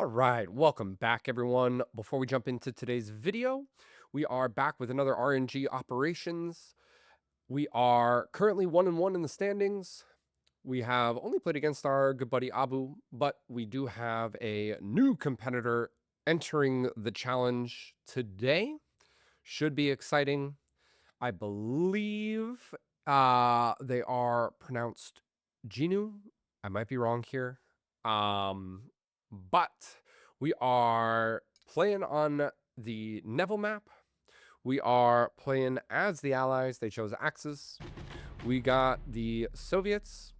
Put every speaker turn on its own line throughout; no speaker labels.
All right, welcome back, everyone. Before we jump into today's video, we are back with another RNG Operations. We are currently 1-1 in the standings. We have only played against our good buddy Abu, but we do have a new competitor entering the challenge today. Should be exciting. I believe they are pronounced Genu. I might be wrong here. But we are playing on the Neville map. We are playing as the Allies. They chose Axis. We got the Soviets,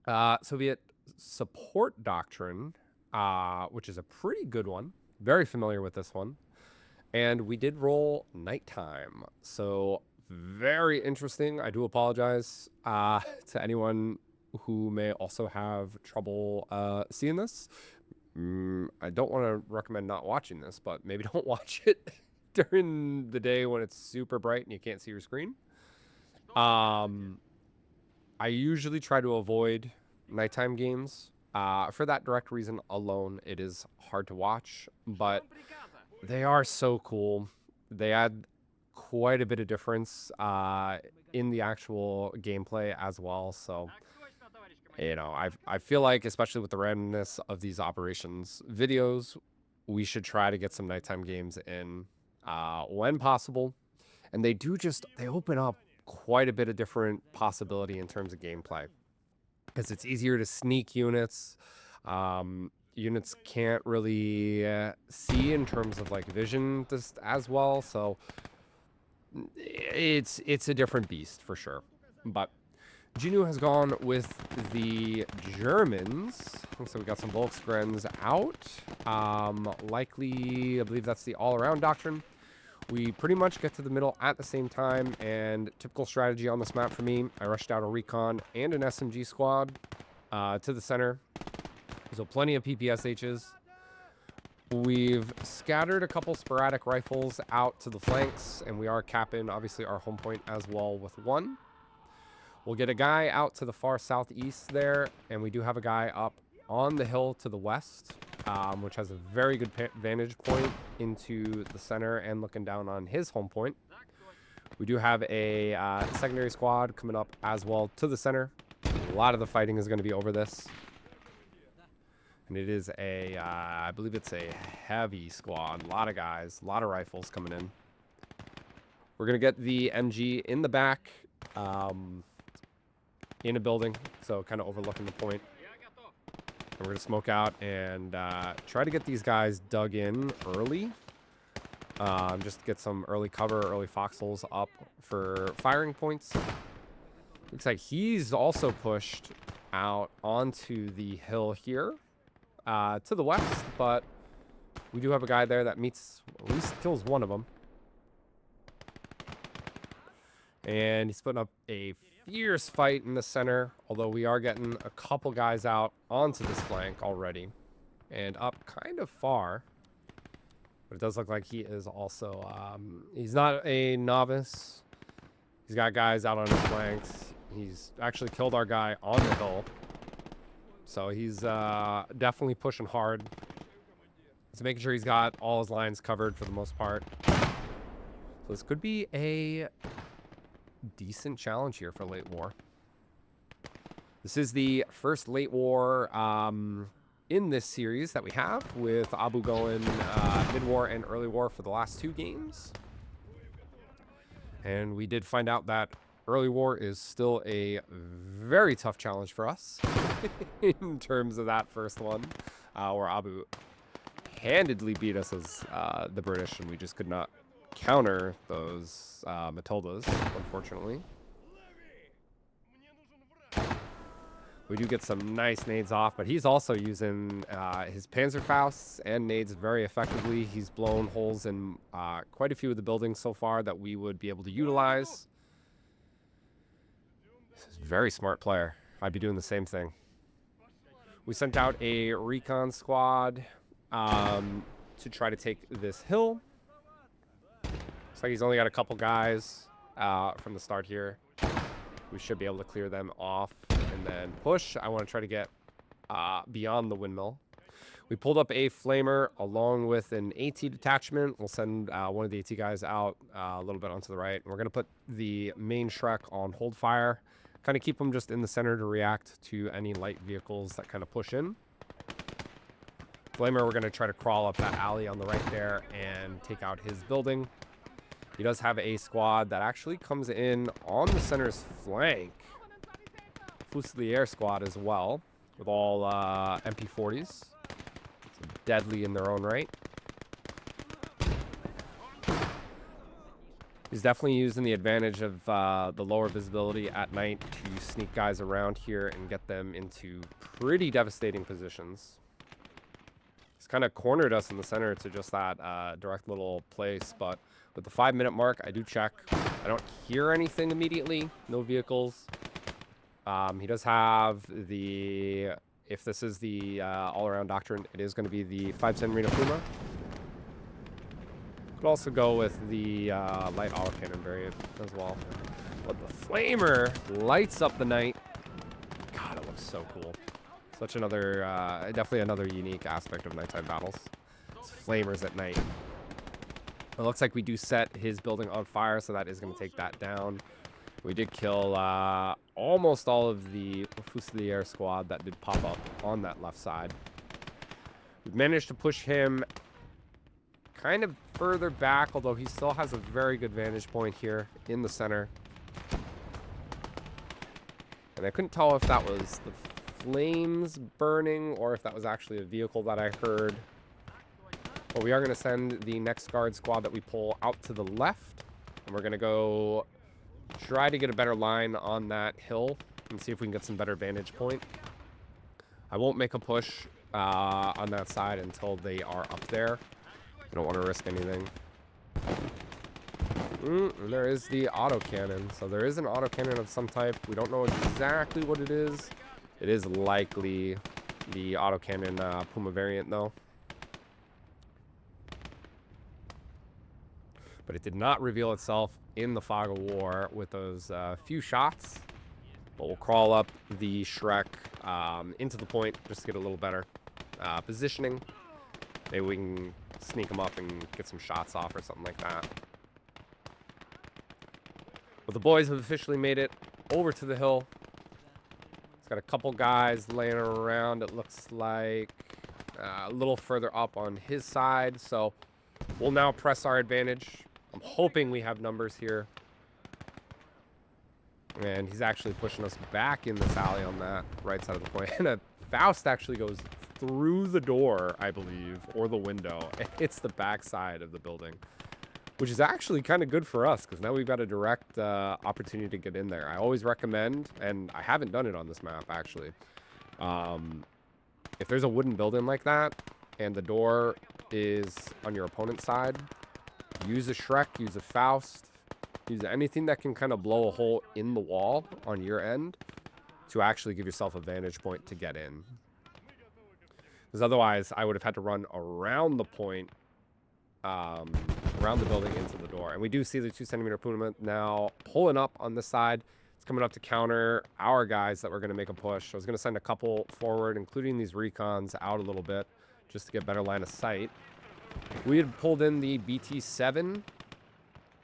Soviet support doctrine, which is a pretty good one. Very familiar with this one. And we did roll nighttime. So very interesting. I do apologize to anyone who may also have trouble seeing this. I don't want to recommend not watching this, but maybe don't watch it during the day when it's super bright and you can't see your screen. I usually try to avoid nighttime games. For that direct reason alone, it is hard to watch, but they are so cool. They add quite a bit of difference in the actual gameplay as well. So, you know, I feel like, especially with the randomness of these operations videos, we should try to get some nighttime games in when possible. And they open up quite a bit of different possibility in terms of gameplay, because it's easier to sneak units. Units can't really see in terms of like vision just as well, so it's a different beast for sure. But Genu has gone with the Germans. So we got some Volksgrens out. Likely, I believe that's the all-around doctrine. We pretty much get to the middle at the same time, and typical strategy on this map for me, I rushed out a recon and an SMG squad to the center. So plenty of PPSHs. We've scattered a couple sporadic rifles out to the flanks, and we are capping, obviously, our home point as well with one. We'll get a guy out to the far southeast there, and we do have a guy up on the hill to the west, which has a very good vantage point into the center and looking down on his home point. We do have a secondary squad coming up as well to the center. A lot of the fighting is going to be over this. And it is I believe it's a heavy squad. A lot of guys, a lot of rifles coming in. We're going to get the MG in the back, in a building, so kind of overlooking the point. And we're going to smoke out and try to get these guys dug in early. Just to get some early cover, early foxholes up for firing points. Looks like he's also pushed out onto the hill here. To the west, but we do have a guy there that meets, at least kills one of them. And he's putting up a fierce fight in the center, although we are getting a couple guys out onto this flank already. And up kind of far. But it does look like he is also, he's not a novice. He's got guys out on his flanks. He's actually killed our guy on the hill. So he's definitely pushing hard. He's making sure he's got all his lines covered for the most part. So this could be a decent challenge here for late war. This is the first late war in this series that we have, with Abu going mid-war and early war for the last two games. And we did find out that early war is still a very tough challenge for us in terms of that first one, where Abu handedly beat us as the British, and we just could not counter those Matildas, unfortunately. We do get some nice nades off, but he's also using his Panzerfausts and nades very effectively. He's blown holes in quite a few of the buildings so far that we would be able to utilize. This is a very smart player. I'd be doing the same thing. We sent out a recon squad to try to take this hill. Looks like he's only got a couple guys from the start here. We should be able to clear them off and then push. I want to try to get beyond the windmill. We pulled up a flamer along with an AT detachment. We'll send one of the AT guys out a little bit onto the right. And we're going to put the main Shrek on hold fire. Kind of keep him just in the center to react to any light vehicles that kind of push in. Flamer, we're going to try to crawl up that alley on the right there and take out his building. He does have a squad that actually comes in on the center's flank. Fusilier squad as well, with all MP40s. So deadly in their own right. He's definitely using the advantage of the lower visibility at night to sneak guys around here and get them into pretty devastating positions. He's kind of cornered us in the center to just that direct little place, but with the 5-minute mark, I do check. I don't hear anything immediately. No vehicles. He does have the, if this is the all-around doctrine, it is going to be the 510 Reno Puma. Could also go with the light autocannon variant as well. But the flamer lights up the night. God, it looks so cool. Such another, definitely another unique aspect of nighttime battles. It's flamers at night. It looks like we do set his building on fire, so that is going to take that down. We did kill almost all of the Fusilier squad that did pop up on that left side. We've managed to push him kind of further back, although he still has a very good vantage point here in the center. And I couldn't tell if that was the flames burning or if that was actually a vehicle that I heard. But we are going to send the next guard squad that we pull out to the left. And we're going to go try to get a better line on that hill and see if we can get some better vantage point. I won't make a push on that side until they are up there. I don't want to risk anything. And there is the autocannon. So there is an autocannon of some type. We don't know exactly what it is. It is likely the autocannon Puma variant though. But it did not reveal itself in the fog of war with those few shots. But we'll crawl up the Shrek into the point just to get a little better positioning. Maybe we can sneak them up and get some shots off or something like that. But the boys have officially made it over to the hill. It's got a couple guys laying around. It looks like a little further up on his side. So we'll now press our advantage. I'm hoping we have numbers here. And he's actually pushing us back in this alley on that right side of the point. And a Faust actually goes through the door, I believe, or the window. It hits the back side of the building, which is actually kind of good for us because now we've got a direct opportunity to get in there. I always recommend, and I haven't done it on this map, actually. If there's a wooden building like that and the door is on your opponent's side, use a Shrek, use a Faust, use anything that can kind of blow a hole in the wall on your end to actually give yourself a vantage point to get in. Because otherwise, I would have had to run around the point, around the building into the door. And we do see the 2-centimeter Puma now pulling up on this side. It's coming up to counter our guys that we're going to make a push. I was going to send a couple forward, including these recons, out a little bit just to get better line of sight. We had pulled in the BT7,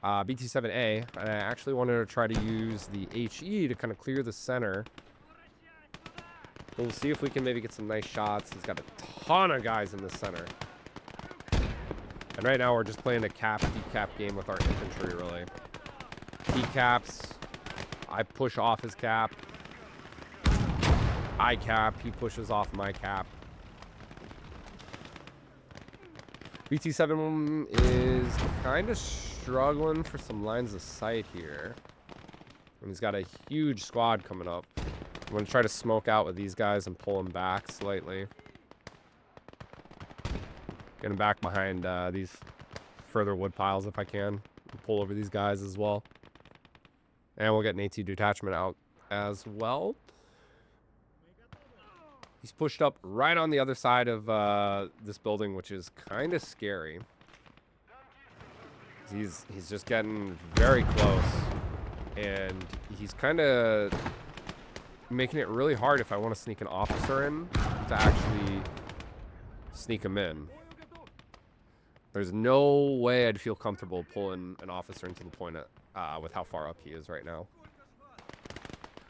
BT7A, and I actually wanted to try to use the HE to kind of clear the center. We'll see if we can maybe get some nice shots. He's got a ton of guys in the center. And right now we're just playing a decap game with our infantry, really. He caps. I push off his cap. I cap. He pushes off my cap. BT7 is kind of struggling for some lines of sight here. And he's got a huge squad coming up. I'm going to try to smoke out with these guys and pull them back slightly. Get him back behind these further wood piles if I can. Pull over these guys as well. And we'll get an AT detachment out as well. He's pushed up right on the other side of this building, which is kind of scary. He's just getting very close. And he's kind of making it really hard if I want to sneak an officer in to actually sneak him in. There's no way I'd feel comfortable pulling an officer into the point with how far up he is right now.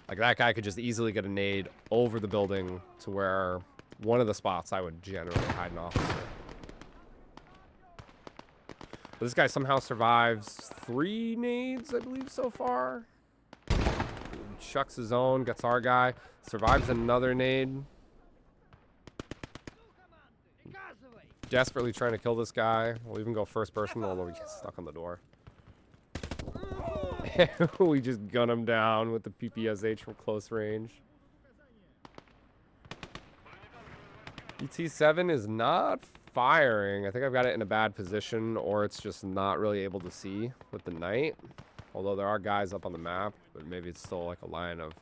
Like, that guy could just easily get a nade over the building to where one of the spots I would generally hide an officer. But this guy somehow survives 3 nades, I believe, so far. Chucks his own, gets our guy, survives another nade. Desperately trying to kill this guy. We'll even go first person, although we get stuck on the door. We just gun him down with the PPSH from close range. ET7 is not firing. I think I've got it in a bad position, or it's just not really able to see with the night. Although there are guys up on the map, but maybe it's still like a line of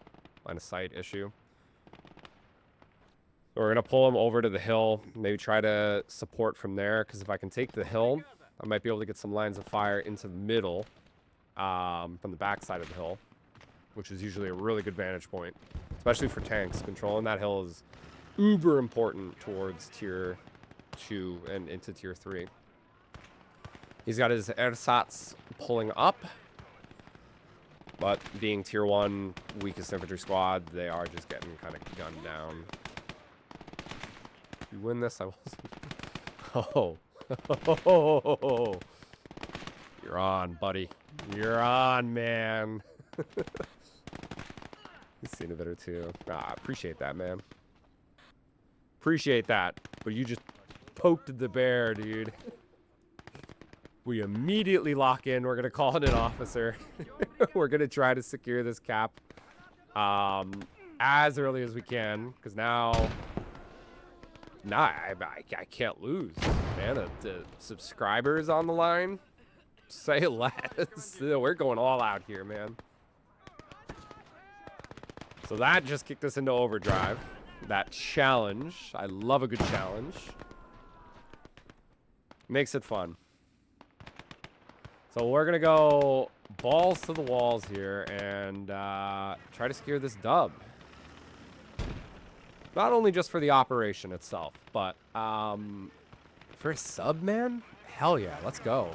sight issue. So we're gonna pull him over to the hill, maybe try to support from there, because if I can take the hill, I might be able to get some lines of fire into the middle, from the back side of the hill, which is usually a really good vantage point, especially for tanks. Controlling that hill is uber important towards tier 2 and into tier 3. He's got his ersatz pulling up, but being tier 1 weakest infantry squad, they are just getting kind of gunned down. If you win this, I will. Oh. You're on, buddy. You're on, man. You've seen a bit or two. Ah, appreciate that, man. Appreciate that. But you just poked the bear, dude. We immediately lock in. We're going to call it an officer. We're going to try to secure this cap as early as we can. Because now I can't lose, man. The subscribers on the line. Say less. We're going all out here, man. So that just kicked us into overdrive. That challenge. I love a good challenge. Makes it fun. So we're going to go balls to the walls here and try to secure this dub. Not only just for the operation itself, but for a sub, man? Hell yeah, let's go.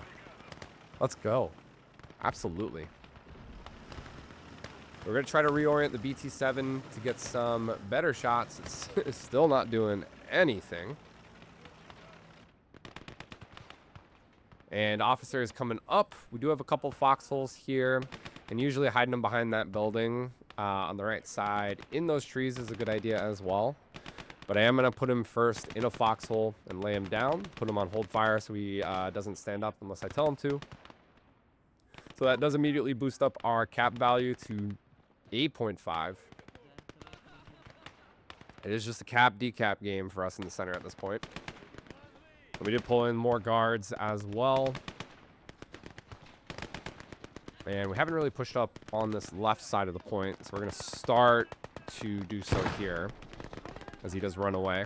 Let's go. Absolutely. We're going to try to reorient the BT7 to get some better shots. It's still not doing anything. And officer is coming up. We do have a couple foxholes here. And usually hiding them behind that building on the right side in those trees is a good idea as well. But I am going to put him first in a foxhole and lay him down. Put him on hold fire so he doesn't stand up unless I tell him to. So that does immediately boost up our cap value to 8.5. It is just a cap decap game for us in the center at this point. And we did pull in more guards as well. And we haven't really pushed up on this left side of the point. So we're going to start to do so here as he does run away.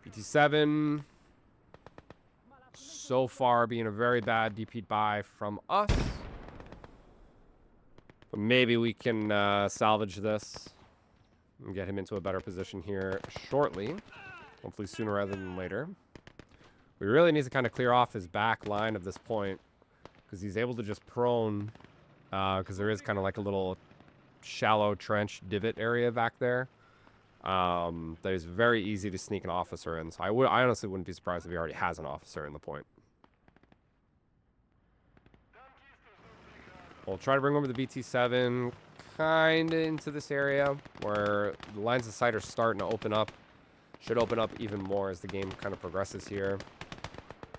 BT7 so far being a very bad DP'd buy from us. But maybe we can salvage this and get him into a better position here shortly. Hopefully sooner rather than later. We really need to kind of clear off his back line of this point, because he's able to just prone, because there is kind of like a little shallow trench divot area back there. That is very easy to sneak an officer in. So I honestly wouldn't be surprised if he already has an officer in the point. We'll try to bring over the BT7 kind of into this area where the lines of sight are starting to open up. Should open up even more as the game kind of progresses here.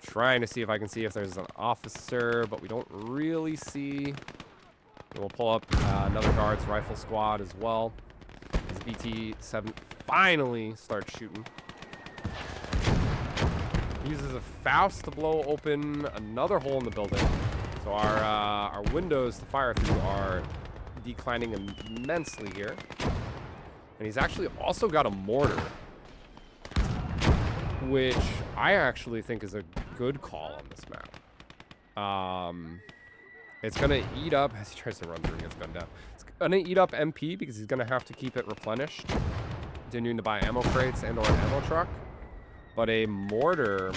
Trying to see if I can see if there's an officer, but we don't really see. And we'll pull up another guard's rifle squad as well. As BT7 finally starts shooting. He uses a Faust to blow open another hole in the building. So our windows to fire through are declining immensely here. And he's actually also got a mortar, which I actually think is a good call on this map. It's going to eat up, as he tries to run through and gets gunned down. Gonna eat up MP because he's gonna have to keep it replenished. Continuing to buy ammo crates and or an ammo truck. But a mortar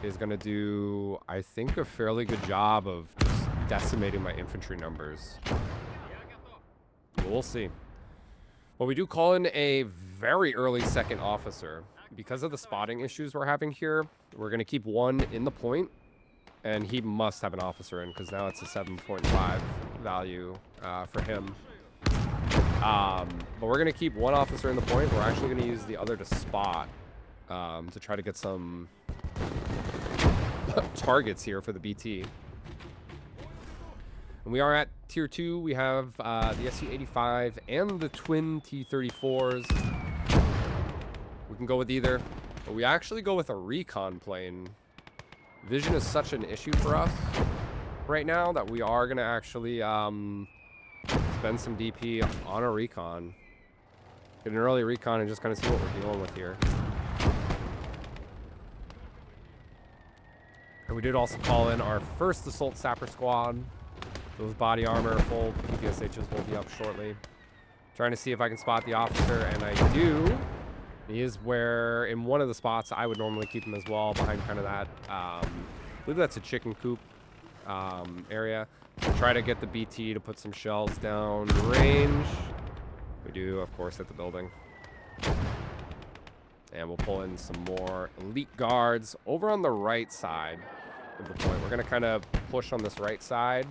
is gonna do, I think, a fairly good job of just decimating my infantry numbers. We'll see. Well, we do call in a very early second officer. Because of the spotting issues we're having here, we're gonna keep one in the point. And he must have an officer in because now it's a 7.5 value for him. But we're going to keep one officer in the point. We're actually going to use the other to spot to try to get some targets here for the BT. And we are at tier 2. We have the SU-85 and the twin T-34s. We can go with either. But we actually go with a recon plane. Vision is such an issue for us right now that we are going to actually spend some DP on a recon. Get an early recon and just kind of see what we're dealing with here. And we did also call in our first assault sapper squad. Those body armor full PPSHs will be up shortly. Trying to see if I can spot the officer, and I do. He is where, in one of the spots, I would normally keep him as well, behind kind of that, I believe that's a chicken coop area. So try to get the BT to put some shells down range. We do, of course, hit the building. And we'll pull in some more elite guards over on the right side of the point. We're going to kind of push on this right side.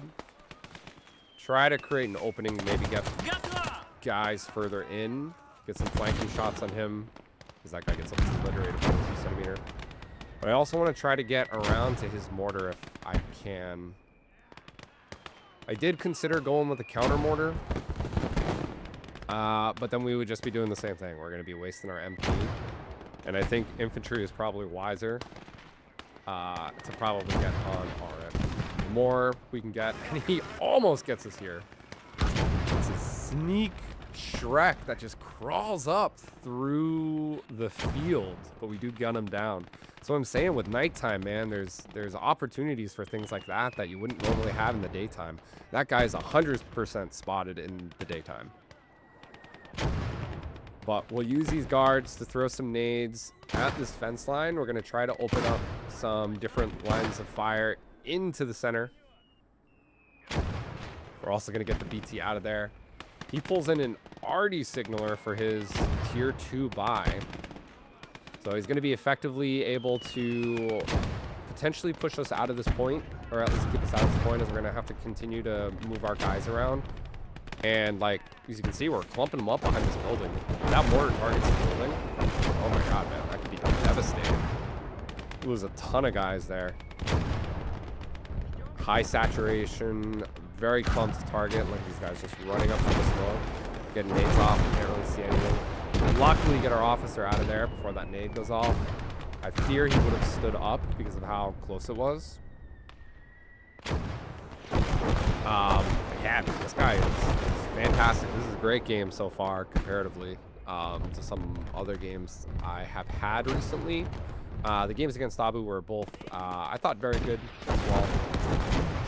Try to create an opening, maybe get guys further in. Get some flanking shots on him, because that guy gets obliterated by the 2cm. But I also want to try to get around to his mortar if I can. I did consider going with a counter mortar, but then we would just be doing the same thing. We're going to be wasting our MP. And I think infantry is probably wiser to probably get on RF. The more we can get, and he almost gets us here. It's a sneak Shrek that just crawls up through the field, but we do gun him down. So I'm saying with nighttime, man, there's opportunities for things like that you wouldn't normally have in the daytime. That guy's 100% spotted in the daytime. But we'll use these guards to throw some nades at this fence line. We're going to try to open up some different lines of fire into the center. We're also going to get the BT out of there. He pulls in an Arty signaler for his tier 2 buy. So he's going to be effectively able to potentially push us out of this point, or at least keep us out of this point, as we're going to have to continue to move our guys around. And like, as you can see, we're clumping them up behind this building. If that mortar targets the building, oh my god, man, that could be devastating. It was a ton of guys there. High saturation, very clumped target. Like these guys just running up from the smoke, getting nades off, we can't really see anything. Luckily, get our officer out of there before that nade goes off. I fear he would have stood up because of how close it was. Yeah, this guy is fantastic. This is a great game so far, comparatively to some other games I have had recently. The games against Abu were both, I thought, very good as well.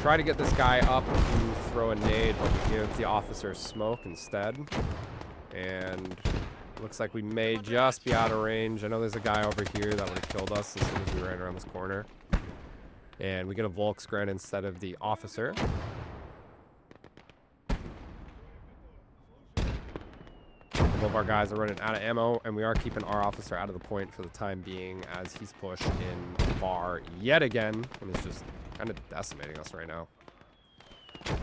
Try to get this guy up to throw a nade, but we give the officer smoke instead. And looks like we may just be out of range. I know there's a guy over here that would have killed us as soon as we ran around this corner. And we get a Volksgren instead of the officer. Some of our guys are running out of ammo, and we are keeping our officer out of the point for the time being as he's pushed in far yet again, and it's just kind of decimating us right now.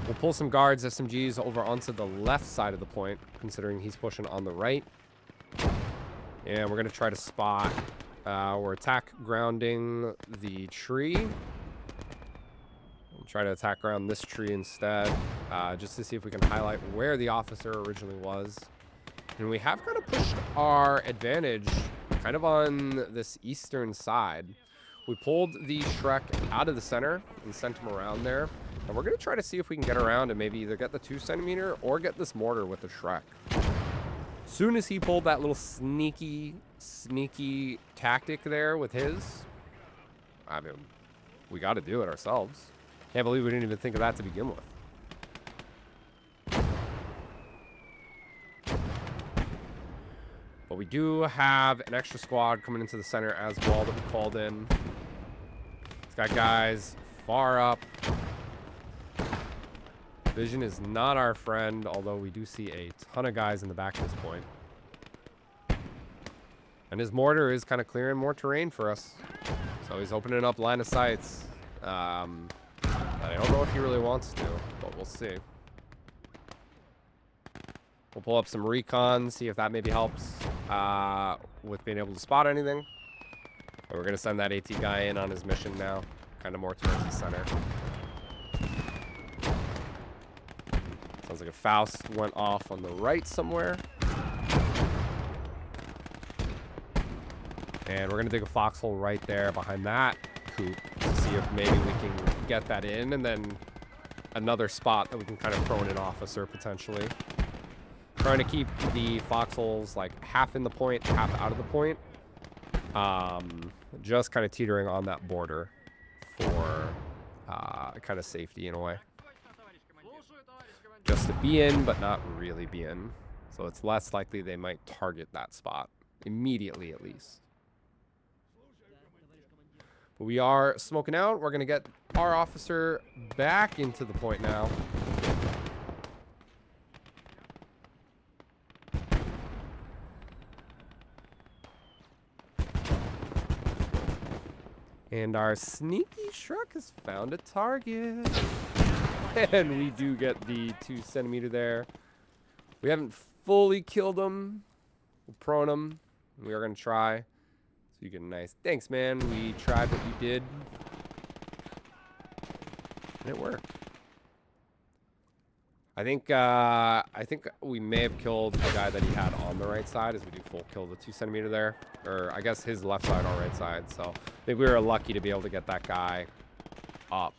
We'll pull some guards, SMGs, over onto the left side of the point, considering he's pushing on the right. And we're going to try to spot, we're attack grounding the tree. We'll try to attack ground this tree instead, just to see if we can highlight where the officer originally was. And we have kind of pushed our advantage kind of on this eastern side. We pulled the Shrek out of the center and sent him around there. And we're going to try to see if we can get around and maybe either get the 2cm or get this mortar with the Shrek. Soon as he pulled that little sneaky tactic there with his, I mean, we got to do it ourselves. Can't believe we didn't even think of that to begin with. But we do have an extra squad coming into the center as well that we called in. It's got guys far up. Vision is not our friend, although we do see a ton of guys in the back at this point. And his mortar is kind of clearing more terrain for us. So he's opening up line of sights. I don't know if he really wants to, but we'll see. We'll pull up some recon, see if that maybe helps with being able to spot anything. But we're going to send that AT guy in on his mission now, kind of more towards the center. Sounds like a Faust went off on the right somewhere. And we're going to dig a foxhole right there behind that coop to see if maybe we can get that in. And then another spot that we can kind of throw in an officer potentially. Trying to keep the foxholes like half in the point, half out of the point. Just kind of teetering on that border for kind of safety in a way. Just to be in, but not really be in. So it's less likely they might target that spot immediately at least. But we are smoking out. We're going to get our officer back into the point now. And our sneaky Shrek has found a target. And we do get the 2 centimeter there. We haven't fully killed him. We'll prone him. We are going to try. So you get a nice, thanks man. We tried what you did. And it worked. I think we may have killed the guy that he had on the right side as we do full kill the 2 centimeter there. Or I guess his left side, our right side. So I think we were lucky to be able to get that guy up.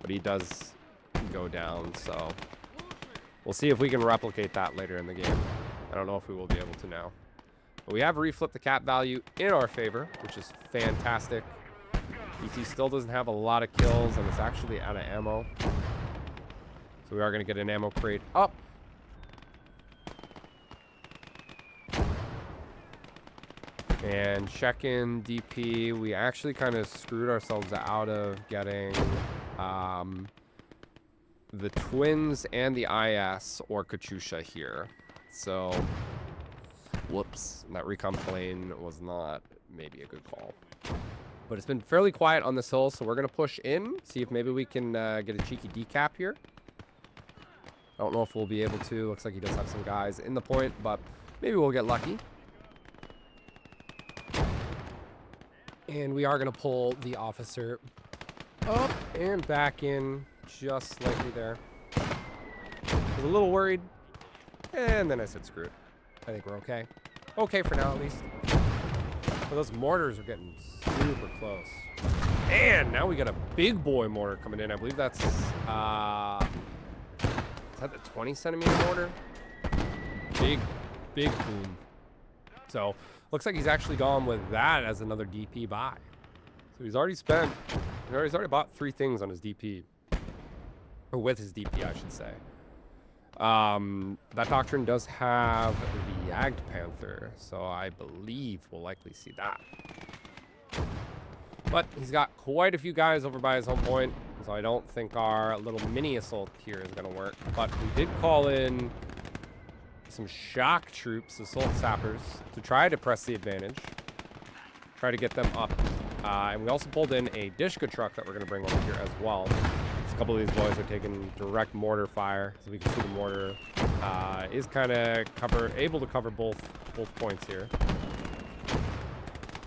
But he does go down, so we'll see if we can replicate that later in the game. I don't know if we will be able to now. But we have reflipped the cap value in our favor, which is fantastic. ET still doesn't have a lot of kills, and it's actually out of ammo. So we are going to get an ammo crate up. And check in DP. We actually kind of screwed ourselves out of getting the twins and the IS or Katyusha here. So, whoops. That recon plane was not maybe a good call. But it's been fairly quiet on this hill, so we're going to push in. See if maybe we can get a cheeky decap here. I don't know if we'll be able to. Looks like he does have some guys in the point, but maybe we'll get lucky. And we are going to pull the officer up and back in just slightly there. I was a little worried. And then I said, screw it. I think we're okay. Okay for now, at least. But those mortars are getting super close. And now we got a big boy mortar coming in. I believe that's... is that the 20 centimeter mortar? Big boom. So, looks like he's actually gone with that as another DP buy. So he's already spent... He's already bought 3 things on his DP. Or with his DP, I should say. That Doctrine does have the Yagged Panther, so I believe we'll likely see that. But he's got quite a few guys over by his home point, so I don't think our little mini assault here is going to work. But we did call in some shock troops, assault sappers, to try to press the advantage. Try to get them up. And we also pulled in a Dishka truck that we're going to bring over here as well. A couple of these boys are taking direct mortar fire, so we can see the mortar is kind of able to cover both points here.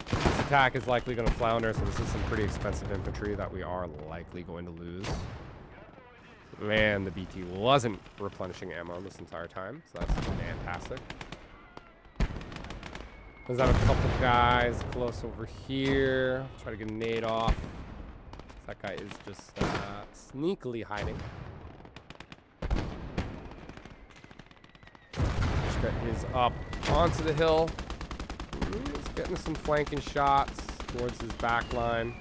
This attack is likely going to flounder, so this is some pretty expensive infantry that we are likely going to lose. Man, the BT wasn't replenishing ammo this entire time, so that's fantastic. Does have a couple guys close over here. Try to get a nade off. That guy is just sneakily hiding. Just got his up onto the hill. He's getting some flanking shots towards his back line.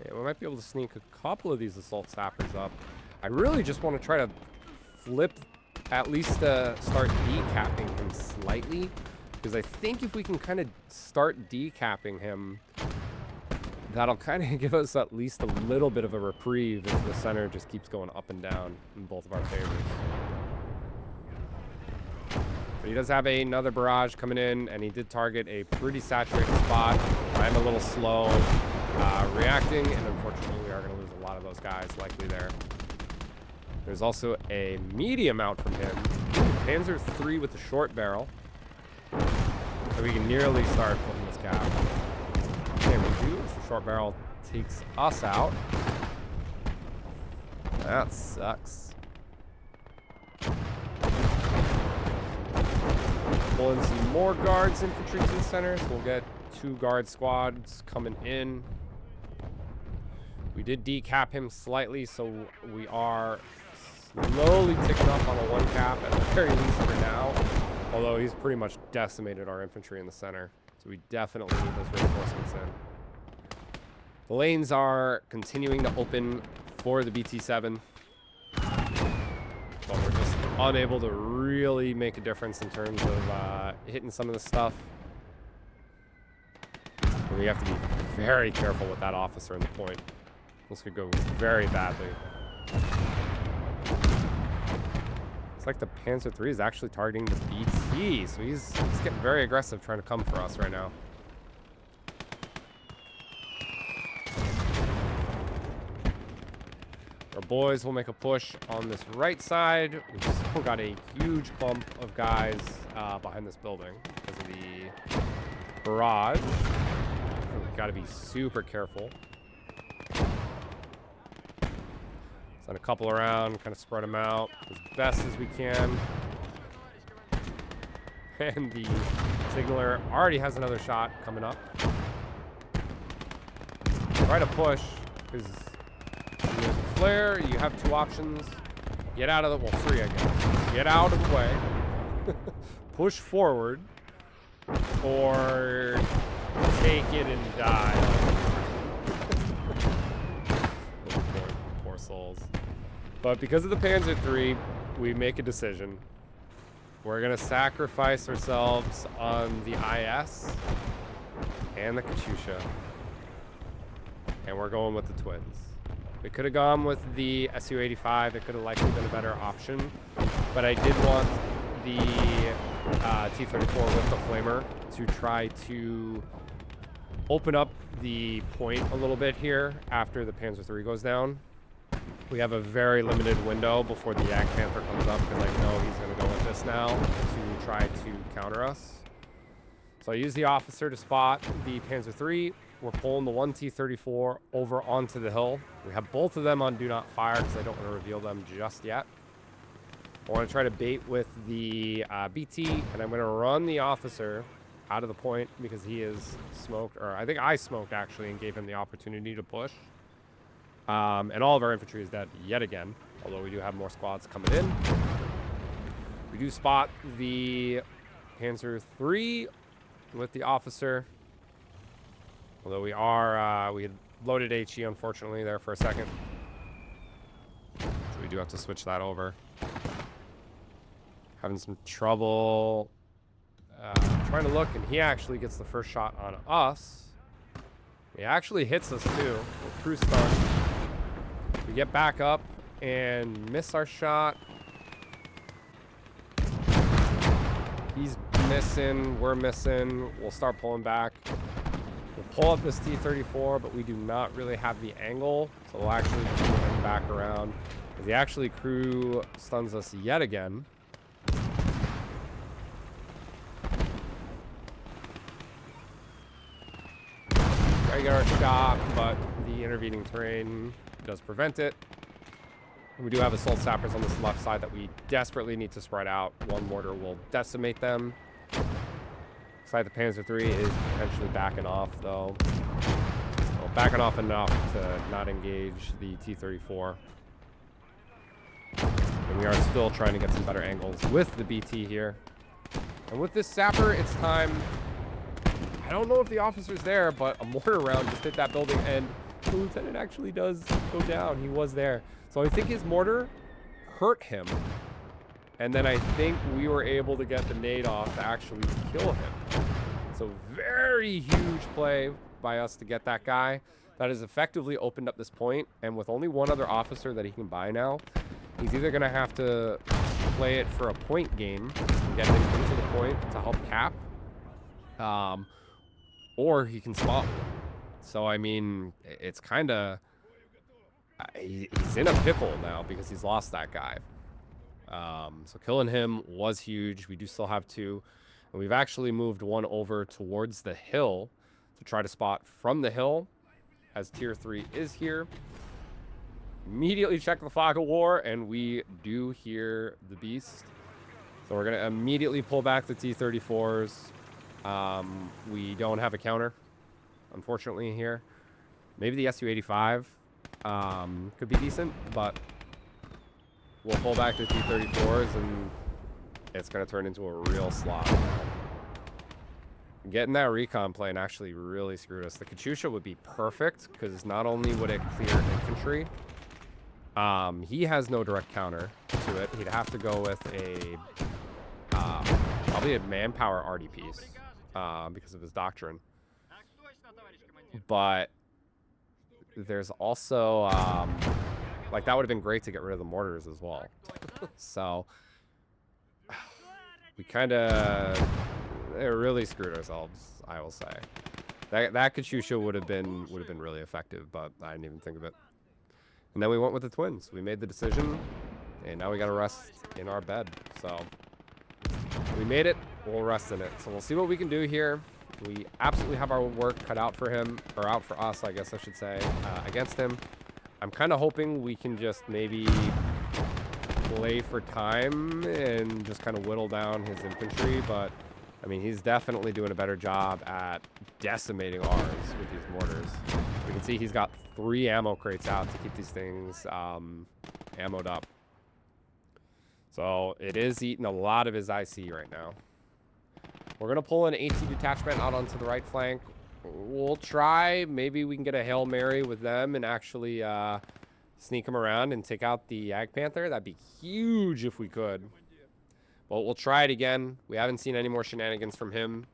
Yeah, we might be able to sneak a couple of these assault sappers up. I really just want to try to flip at least start decapping him slightly, because I think if we can kind of start decapping him, that'll kind of give us at least a little bit of a reprieve if the center just keeps going up and down in both of our favors. But he does have another barrage coming in, and he did target a pretty saturated spot. I'm a little slow reacting, and unfortunately we are going to lose a lot of those guys likely there. There's also a medium out from him. Panzer III with the short barrel. So we can nearly start pulling this gap. And we do, as the short barrel takes us out. That sucks. Pull in some more guards infantry to the center, so we'll get 2 guard squads coming in. We did decap him slightly, so we are slowly ticking up on a 1 cap at the very least for now. Although he's pretty much decimated our infantry in the center. So we definitely need those reinforcements in. The lanes are continuing to open for the BT-7. But we're just unable to really make a difference in terms of hitting some of the stuff. And we have to be very careful with that officer in the point. This could go very badly. Looks like the Panzer III is actually targeting the BT, so he's getting very aggressive trying to come for us right now. Our boys will make a push on this right side. We've still got a huge clump of guys behind this building because of the barrage. We've got to be super careful. Send a couple around, kind of spread them out as best as we can. And the signaler already has another shot coming up. Try to push, because there's a flare. You have 2 options. Get out of the, well, 3 I guess. Get out of the way. Push forward. Or take it and die. Poor souls. But because of the Panzer III, we make a decision. We're going to sacrifice ourselves on the IS and the Katyusha. And we're going with the twins. We could have gone with the Su-85. It could have likely been a better option. But I did want the T-34 with the flamer to try to open up the point a little bit here after the Panzer III goes down. We have a very limited window before the Yak Panther comes up, because I know he's going to go with this now to try to counter us. So I use the officer to spot the Panzer III. We're pulling the 1 T-34 over onto the hill. We have both of them on Do Not Fire because I don't want to reveal them just yet. I want to try to bait with the BT, and I'm going to run the officer out of the point because he is smoked, or I think I smoked actually and gave him the opportunity to push. And all of our infantry is dead yet again, although we do have more squads coming in. We do spot the Panzer III with the officer. Although we are, we had loaded HE unfortunately there for a second. So we do have to switch that over. Having some trouble trying to look, and he actually gets the first shot on us. He actually hits us too with crew stun. We get back up and miss our shot. He's missing, we're missing. We'll start pulling back. We'll pull up this T-34, but we do not really have the angle, so we'll actually just move him back around. He actually crew stuns us yet again. Try to get our shot, but the intervening terrain does prevent it. We do have assault sappers on this left side that we desperately need to spread out. One mortar will decimate them. Looks like the Panzer III is potentially backing off though. Well, backing off enough to not engage the T-34. And we are still trying to get some better angles with the BT here. And with this sapper, it's time. I don't know if the officer's there, but a mortar round just hit that building, and the lieutenant actually does go down. He was there. So I think his mortar hurt him. And then I think we were able to get the nade off to actually kill him. So very huge play by us to get that guy. That has effectively opened up this point. And with only one other officer that he can buy now, he's either going to have to play it for a point game, get him into the point to help cap, or he can spot one. So, I mean, it's kind of... he's in a pickle now because he's lost that guy. So killing him was huge. We do still have 2. And we've actually moved one over towards the hill to try to spot from the hill as tier 3 is here. Immediately check the fog of war, and we do hear the beast. So we're going to immediately pull back the T-34s. We don't have a counter, unfortunately, here. Maybe the Su-85 could be decent, but we'll pull back the T-34s, and it's going to turn into a real slog. Getting that recon plane actually really screwed us. The Katyusha would be perfect, because not only would it clear infantry, he has no direct counter to it. He'd have to go with a probably a manpower RD piece because of his doctrine. But there's also like that would have been great to get rid of the mortars as well. So we kind of really screwed ourselves, I will say. That Katyusha would have been really effective, but I didn't even think of it. And then we went with the twins. We made the decision, and now we got to rest in our bed. So we made it. We'll rest in it. So we'll see what we can do here. We absolutely have our work cut out for him, or out for us, I guess I should say, against him. I'm kind of hoping we can just maybe play for time and just kind of whittle down his infantry, but I mean, he's definitely doing a better job at decimating ours with these mortars. We can see he's got 3 ammo crates out to keep these things ammoed up. So it is eating a lot of his IC right now. We're going to pull an AT detachment out onto the right flank. We'll try. Maybe we can get a Hail Mary with them and actually sneak him around and take out the Ag Panther. That'd be huge if we could. But we'll try it again. We haven't seen any more shenanigans from him.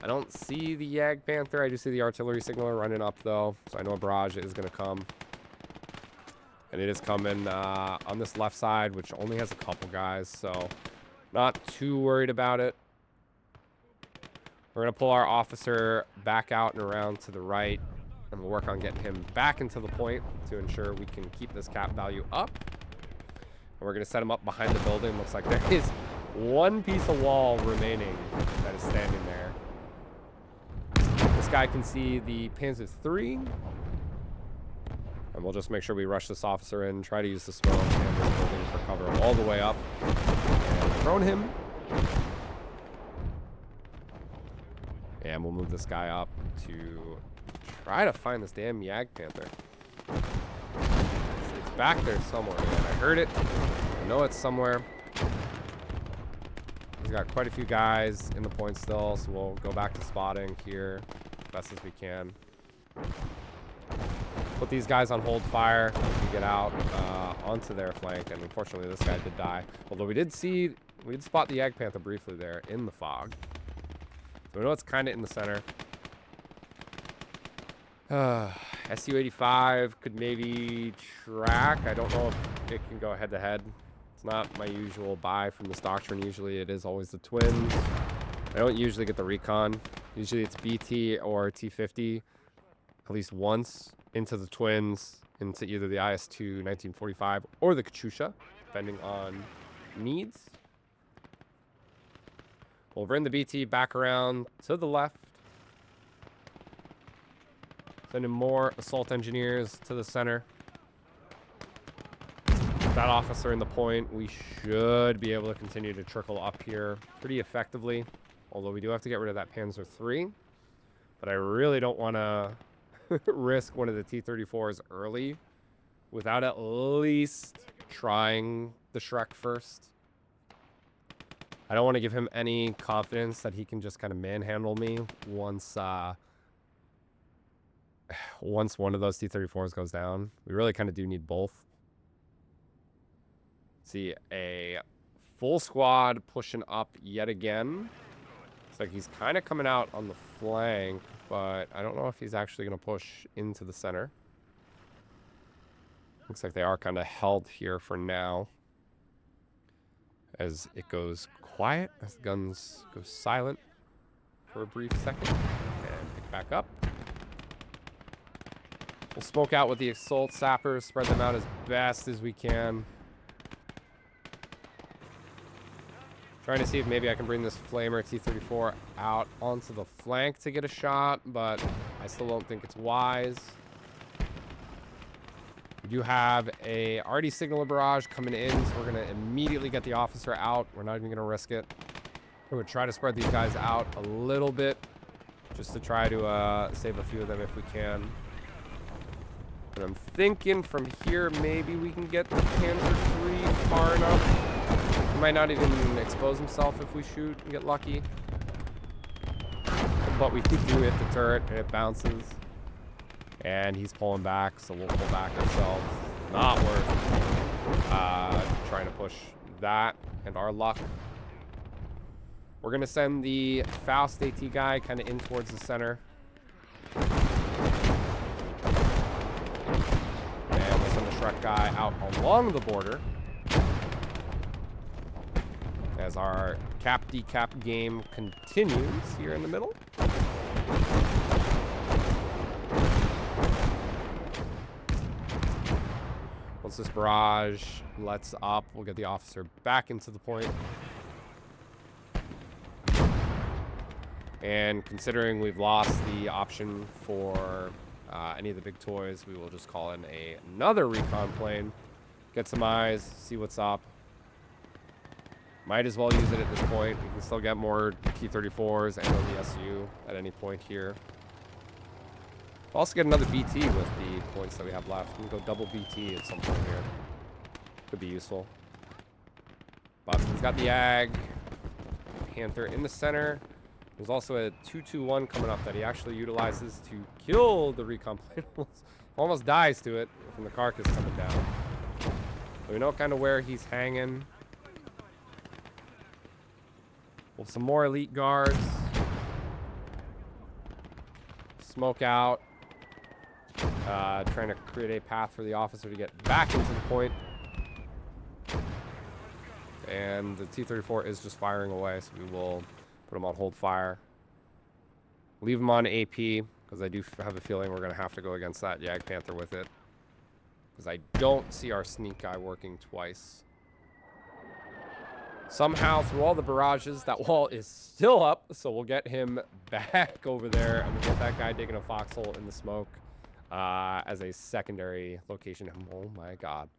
I don't see the Ag Panther. I do see the artillery signaler running up, though. So I know a barrage is going to come. And it is coming on this left side, which only has a couple guys. So not too worried about it. We're going to pull our officer back out and around to the right. And we'll work on getting him back into the point to ensure we can keep this cap value up. And we're going to set him up behind the building. Looks like there is one piece of wall remaining that is standing there. This guy can see the Panzer III. And we'll just make sure we rush this officer in, try to use the smoke and this building for cover all the way up. And prone him. And we'll move this guy up to try to find this damn Ag Panther. It's back there somewhere, man. I heard it. I know it's somewhere. He's got quite a few guys in the point still, so we'll go back to spotting here as best as we can. Put these guys on hold fire as we get out onto their flank, and unfortunately this guy did die. Although we did spot the Ag Panther briefly there in the fog. So we know it's kind of in the center. Su-85 could maybe track. I don't know if it can go head-to-head. It's not my usual buy from this doctrine. Usually it is always the twins. I don't usually get the recon. Usually it's BT or T-50 at least once into the twins, into either the IS-2 1945 or the Katyusha, depending on needs. We'll bring the BT back around to the left. Sending more assault engineers to the center. With that officer in the point, we should be able to continue to trickle up here pretty effectively. Although we do have to get rid of that Panzer III. But I really don't want to risk one of the T-34s early without at least trying the Shrek first. I don't want to give him any confidence that he can just kind of manhandle me once one of those T-34s goes down. We really kind of do need both. See, a Full squad pushing up yet again. It's like he's kind of coming out on the flank, but I don't know if he's actually going to push into the center. Looks like they are kind of held here for now. As it goes quiet, as the guns go silent for a brief second. And pick back up. We'll smoke out with the assault sappers, spread them out as best as we can. Trying to see if maybe I can bring this flamer T-34 out onto the flank to get a shot, but I still don't think it's wise. We do have a already signaler barrage coming in, so we're going to immediately get the officer out. We're not even going to risk it. We're going to try to spread these guys out a little bit, just to try to save a few of them if we can. And I'm thinking from here, maybe we can get the Panzer III far enough. He might not even expose himself if we shoot and get lucky. But we do hit the turret, and it bounces. And he's pulling back, so we'll pull back ourselves. Not worth trying to push that and our luck. We're going to send the Faust AT guy kind of in towards the center. And we'll send the Shrek guy out along the border. As our cap-decap game continues here in the middle. Once this barrage lets up, we'll get the officer back into the point. And considering we've lost the option for any of the big toys, we will just call in another recon plane. Get some eyes, see what's up. Might as well use it at this point. We can still get more T-34s and ODSU at any point here. We'll also get another BT with the points that we have left. We can go double BT at some point here. Could be useful. But he's got the Ag Panther in the center. There's also a 221 coming up that he actually utilizes to kill the recon plane. Almost dies to it from the carcass coming down. So we know kind of where he's hanging. Well, some more elite guards. Smoke out. Trying to create a path for the officer to get back into the point. And the T-34 is just firing away, so we will put him on hold fire. Leave him on AP, because I do have a feeling we're going to have to go against that Jag Panther with it. Because I don't see our sneak guy working twice. Somehow, through all the barrages, that wall is still up, so we'll get him back over there, and we'll get that guy digging a foxhole in the smoke as a secondary location. Oh my god.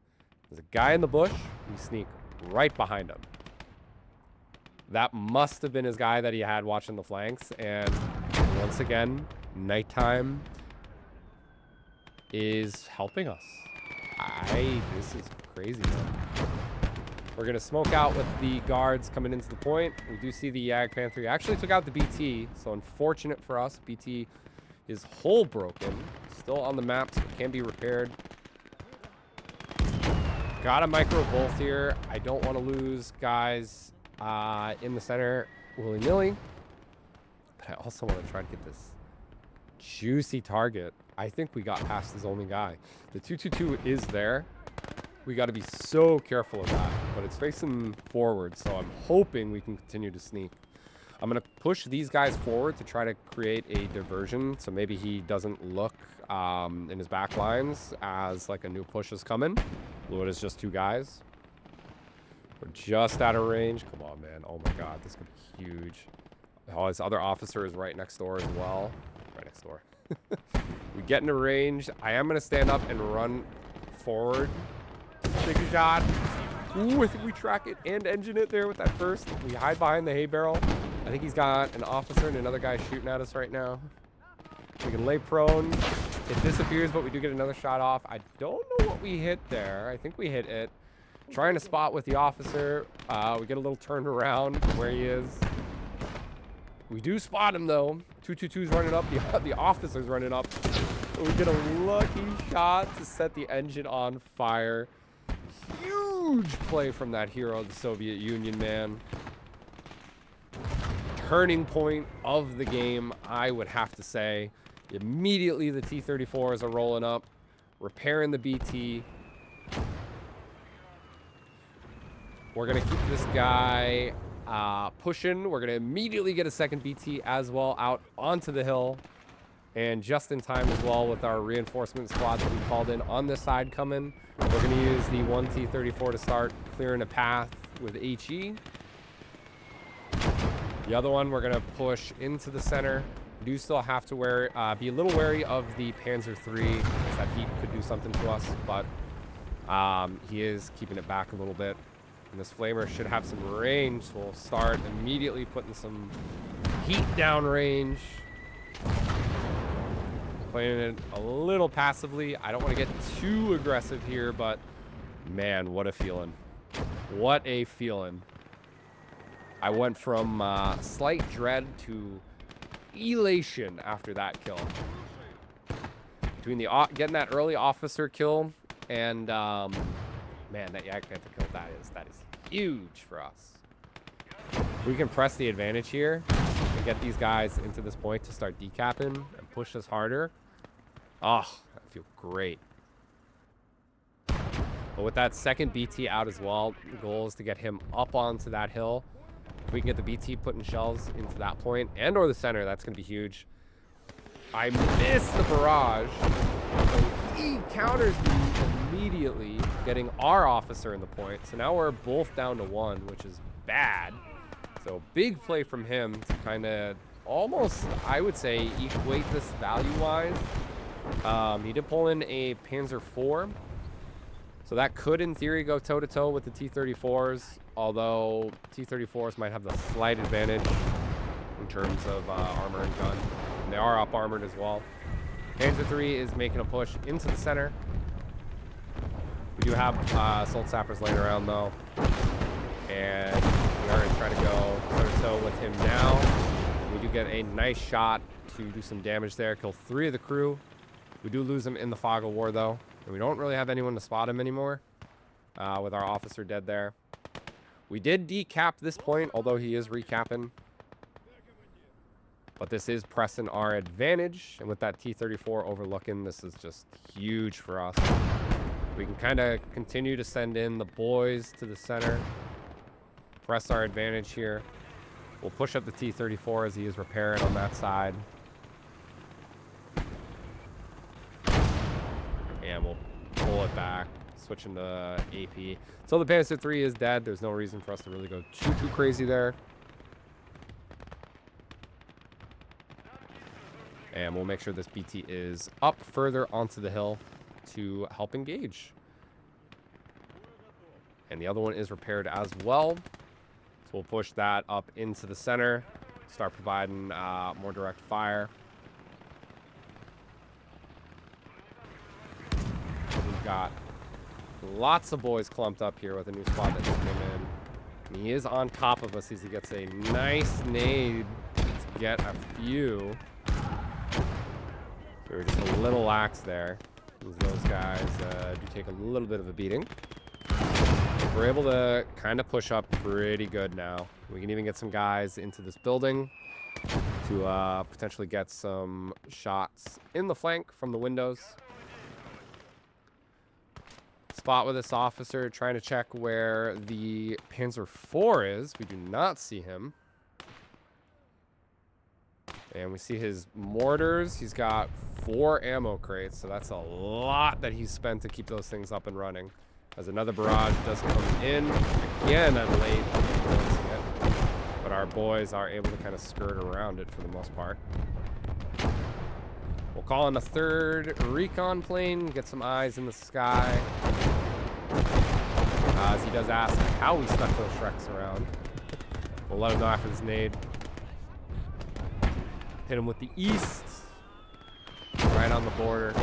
There's a guy in the bush. We sneak right behind him. That must have been his guy that he had watching the flanks, and once again, nighttime is helping us. This is crazy, man. We're going to smoke out with the guards coming into the point. We do see the Jag Panther. He actually took out the BT, so unfortunate for us. BT is hull broken. Still on the map, so it can be repaired. Got a micro bolt here. I don't want to lose guys in the center willy-nilly. But I also want to try to get this juicy target. I think we got past his only guy. The 222 is there. We got to be so careful of that, but it's facing forward, so I'm hoping we can continue to sneak. I'm going to push these guys forward to try to create a diversion, so maybe he doesn't look in his back lines as like a new push is coming. Fluid is just two guys. We're just out of range. Come on, man. Oh my god, this could be huge. Oh, his other officer is right next door as well. Right next door. We get into range. I am going to stand up and run forward. Take a shot. Ooh, I think we track it and engine it there with that first. We hide behind the hay barrel. I think he's got an officer and another guy shooting at us right now. We can lay prone. It disappears, but we do get another shot off. I don't know what we hit there. I think we hit it. Trying to spot with the officer. We get a little turned around where he is. We do spot him, though. 222's running up. The officer's running up. We get a lucky shot to set the engine on fire. Huge huge play from that hero of the Soviet Union, man. Turning point of the game, I would have to say. Immediately, the T-34s are rolling up, repairing the BT. We're going to keep this guy pushing. We're going to immediately get a second BT as well out onto the hill. And just in time as well with our reinforcement squad that we called in on this side coming. We're going to use the 1 T-34 to start clearing a path with HE. The other one, we're going to push into the center. We do still have to be a little wary of the Panzer III, because that heat could do something to us, but he is keeping it back a little bit. And this flamer should have some range, so we'll start immediately putting some heat down range. Playing it a little passively. I don't want to get too aggressive here, but man, what a feeling. What a feeling. I went from slight dread to elation after that kill. Between the getting that early officer kill and man, that yak to kill, that is huge for us. If we can press the advantage here and get these guys into this point to start decapping and push us harder. Oh, I feel great. But with that second BT out as well, the goal is to get him up onto that hill. If we can get the BT putting shells into that point and or the center, that's going to be huge. I missed the barrage. So he counters me immediately, getting our officer in the point. So now we're both down to 1, which is bad. So big play from him to kind of almost, I would say, equate this value-wise. He did pull in a Panzer IV. So that could, in theory, go toe-to-toe with the T-34s, although T-34s might have the slight advantage in terms of armor and gun. And they are up-armored as well. Panzer III is making a push into the center. We do have assault sappers laying around, though. And we are going to try to go toe-to-toe with him now. We do get a nice shot to do some damage there, kill 3 of the crew. We do lose him in the fog of war, though. And we don't really have anyone to spot him anymore with our officer dead there. We did decap this point, although he is recapping. But this is pressing our advantage. And with that T-34 overlooking, this is just huge for us. We can kind of continue to send in the boys to the center. Press our advantage here. We'll push up the T-34 as he is repairing on that side. And we'll pull it back, switch into AP. So the Panzer III is dead. There's no reason for us to really go too crazy there. And we'll make sure this BT is up further onto the hill to help engage. And the other one is repaired as well. So we'll push that up into the center, start providing more direct fire. We've got lots of boys clumped up here with a new squad that just came in. And he is on top of us as he gets a nice nade to get a few. So we're just a little lax there. Those guys do take a little bit of a beating. We're able to kind of push up pretty good now. We can even get some guys into this building to potentially get some shots in the flank from the windows. Spot with this officer, trying to check where the Panzer IV is. We do not see him. And we see his mortars. He's got 4 ammo crates, so that's a lot that he's spent to keep those things up and running. As another barrage does come in. Again, I'm late. But our boys are able to kind of skirt around it for the most part. We'll call in a 3rd recon plane, get some eyes in the sky. As he does ask how we stuck those Shreks around. We'll let him know after this nade. Hit him with the east. Right on the border.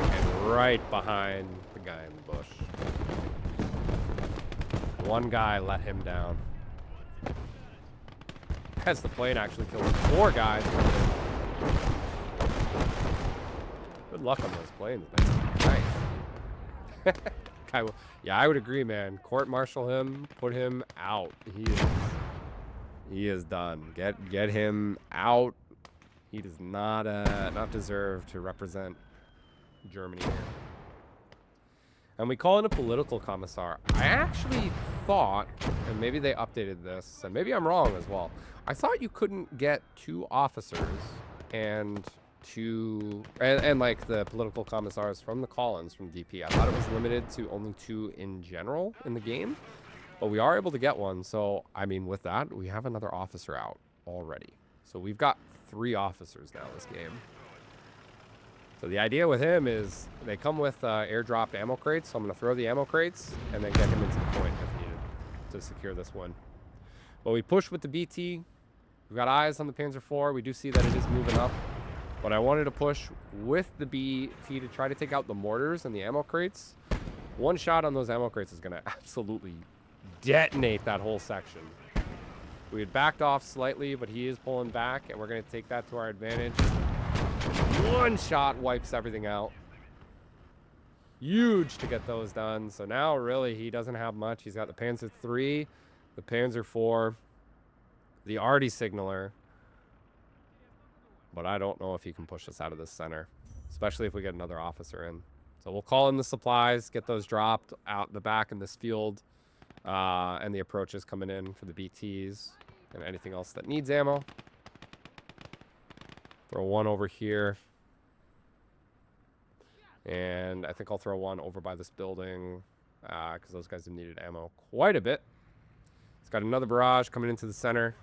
And right behind the guy in the bush. One guy let him down. As the plane actually kills 4 guys. Good luck on those planes, man. Nice. Yeah, I would agree, man. Court-martial him, put him out. He is done. Get him out. He does not deserve to represent Germany here. And we call in a political commissar. I actually thought, and maybe they updated this, and maybe I'm wrong as well. I thought you couldn't get 2 officers and like the political commissars from the call-ins from DP. I thought it was limited to only 2 in general in the game, but we are able to get one. So, I mean, with that, we have another officer out already. So we've got 3 officers now this game. So the idea with him is they come with airdropped ammo crates. So I'm going to throw the ammo crates and then get him into the point if needed to secure this win. But we push with the BT. We've got eyes on the Panzer IV. We do see that it is moving up. But I wanted to push with the BT to try to take out the mortars and the ammo crates. One shot on those ammo crates is going to absolutely detonate that whole section. We had backed off slightly, but he is pulling back, and we're going to take that to our advantage. One shot wipes everything out. Huge to get those done. So now really he doesn't have much. He's got the Panzer III, the Panzer IV, the Arty signaler. But I don't know if he can push us out of this center, especially if we get another officer in. So we'll call in the supplies, get those dropped out the back in this field, and the approaches coming in for the BTs and anything else that needs ammo. Throw one over here. And I think I'll throw one over by this building because those guys have needed ammo quite a bit. It's got another barrage coming into the center.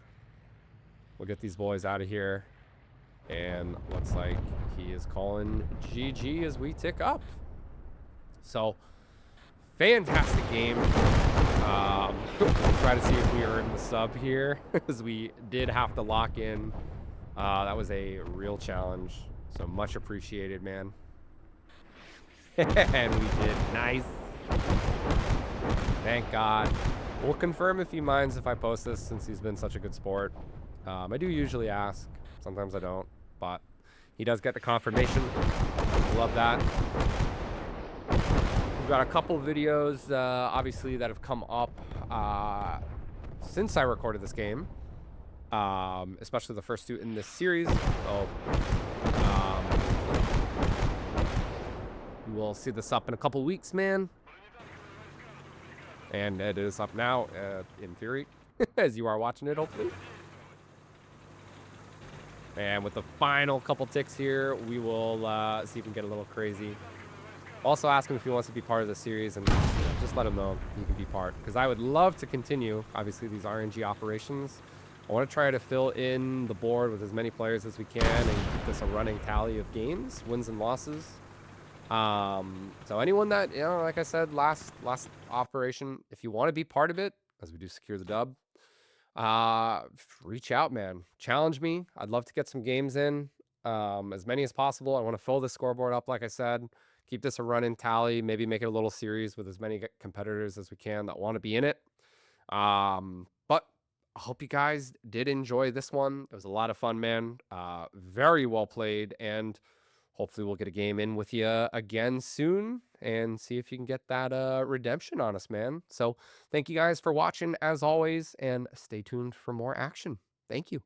We'll get these boys out of here. And looks like he is calling GG as we tick up. So, fantastic game. We'll try to see if we earn the sub here, as we did have to lock in. That was a real challenge. So much appreciated, man. And we did. Nice. Thank God. We'll confirm if he minds if I post this, since he's been such a good sport. I do usually ask. Sometimes I don't. But he does get the confirmation. Love that. We've got a couple videos, obviously, that have come up since I recorded this game. Especially the first 2 in this series. So, we'll see this up in a couple weeks, man. And it is up now, in theory, as you are watching it, hopefully. And with the final couple ticks here, we will see if we can get a little crazy. Also ask him if he wants to be part of the series, and just let him know he can be part. Because I would love to continue, obviously, these RNG operations. I want to try to fill in the board with as many players as we can and keep this a running tally of games, wins and losses. So anyone that, you know, like I said, last operation, if you want to be part of it, as we do secure the dub, reach out, man. Challenge me. I'd love to get some games in, as many as possible. I want to fill the scoreboard up, like I said. Keep this a running tally. Maybe make it a little series with as many competitors as we can that want to be in it. But I hope you guys did enjoy this one. It was a lot of fun, man. Very well played, and hopefully we'll get a game in with you again soon and see if you can get that redemption on us, man. So thank you guys for watching, as always, and stay tuned for more action. Thank you.